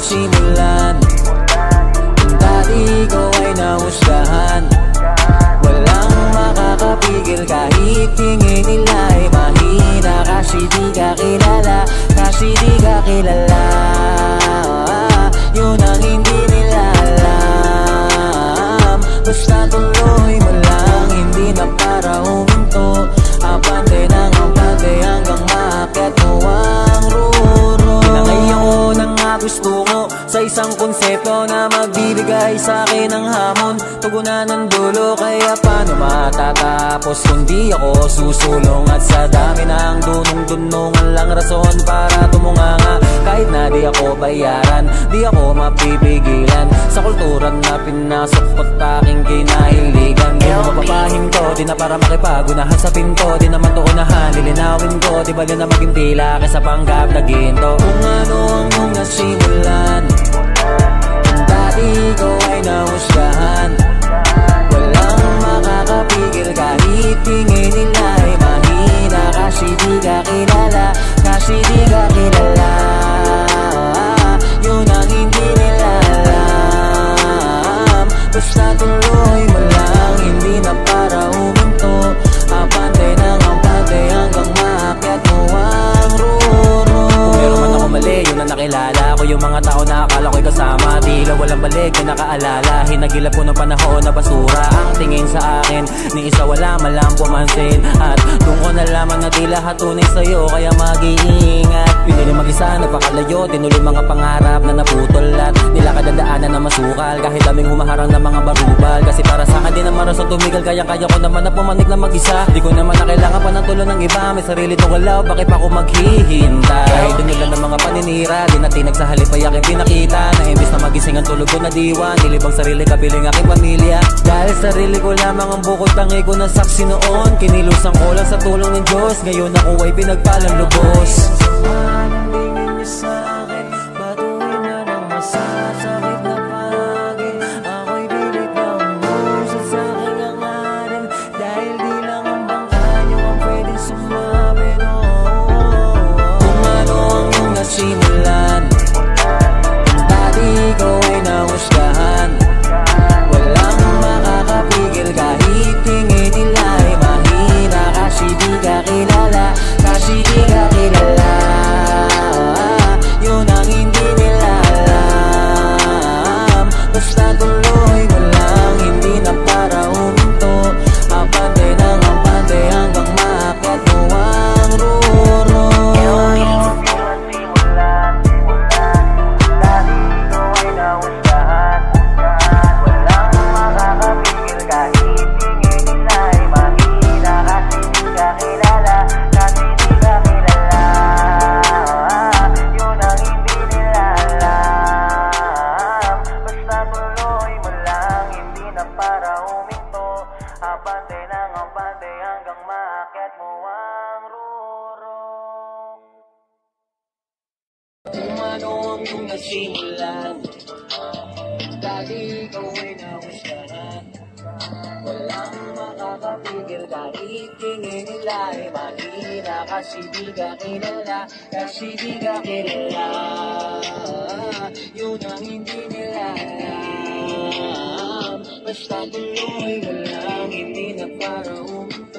Simulan, dati ko ay nahusgahan. Walang makakapigil kahit tingin nila ay mahina. Kasi di ka kilala, kasi di ka kilala. Yun ang hindi nila alam. Basta tuloy mo lang, hindi na para huminto. Abante ng abante hanggang maakyat mo ang ruro. Pinangay ako ng gusto ko sa isang konsepto na magbibigay sa akin ng hamon. Tugunan ng dulo, kaya paano matatapos kung di ako susulong? At sa dami ng dunong-dunungan lang rason para tumunganga. Kahit na di ako bayaran, di ako mapipigilan sa kulturan na pinasok ko't aking kinahiligan. Di na mapapahin ko, di na para makipagunahan sa pinto. Di naman to unahan, lilinawin ko, di bali na maging tila kaysa panggap na ginto. Kung ano ang mong nasimulan, dati ko ay nahusgahan. Walang makakapigil kahit tingin nila ay mahina. Kasi di ka kilala, kasi di ka kilala. Yun ang hindi nila alam. Basta tuloy mo lang, hindi na para huminto. Abante ng abante hanggang maakyat mo ang ruro. Kung meron man ako mali, yun ang nakilala ko. Yung mga tao na akala ko'y kasama, tila walang balik na nakaalala. Hinagilap ko ng panahon na basura ang tingin sa akin. Ni isa wala malang pumansin. At doon ko nalaman na di lahat tunay sa'yo, kaya mag-iingat. Pinili mag-isa, nagpakalayo, tinuloy mga pangarap na naputol. At nilakad ang daanan na masukal kahit daming humaharang ng mga barubal. Kasi para sa akin di naman rason tumigil, kaya-kaya ko naman na pumanik na mag-isa. Di ko naman na kailangan pa ng tulong ng iba, may sarili tong galaw, bakit pa ako maghihintay? Kahit doon nila ng mga paninira, di natinag sa halip ay aking pinakita. Na imbis na magising ang tulog ko na diwan, nilibang sarili kapiling aking pamilya. Dahil sarili ko lamang ang bukod tangi ko na saksi noon. Kinilusan ko lang sa tulong ng Diyos, ngayon ako ay pinagpalang lubos. Tingin niyo sa akin, batuin na ng masasakit na pagi. Ako'y pilit na umuso sa aking hangarin. Dahil di lang ang bangka niyo ang pwedeng sumabi, no. Kung ano ang iyong nasimulan, dati ko ay nahusgahan. Walang makakapigil kahit tingin nila ay mahina. Kasi di ka kilala, kasi di ka kilala. Yun ang hindi nila alam. Basta tuloy mo lang, hindi na para huminto. Abante ng abante hanggang maakyat mo ang ruro. Dati ko ay nahusgahan. Walang makakapigil kahit tingin nila ay mahina. Kasi di ka kilala, kasi di ka kilala. Yun ang hindi nila alam. Basta tuloy mo lang, hindi na para huminto. Abante ng abante hanggang maakyat mo ang ruro. Kung ano ang iyong nasimulan, dati ikaw ay nahusgahan. Walang makakapigil kahit tingin nila ay mahina. Kasi di ka kilala, kasi di ka kilala. Yun ang hindi nila alam. Basta tuloy mo lang, hindi na para huminto.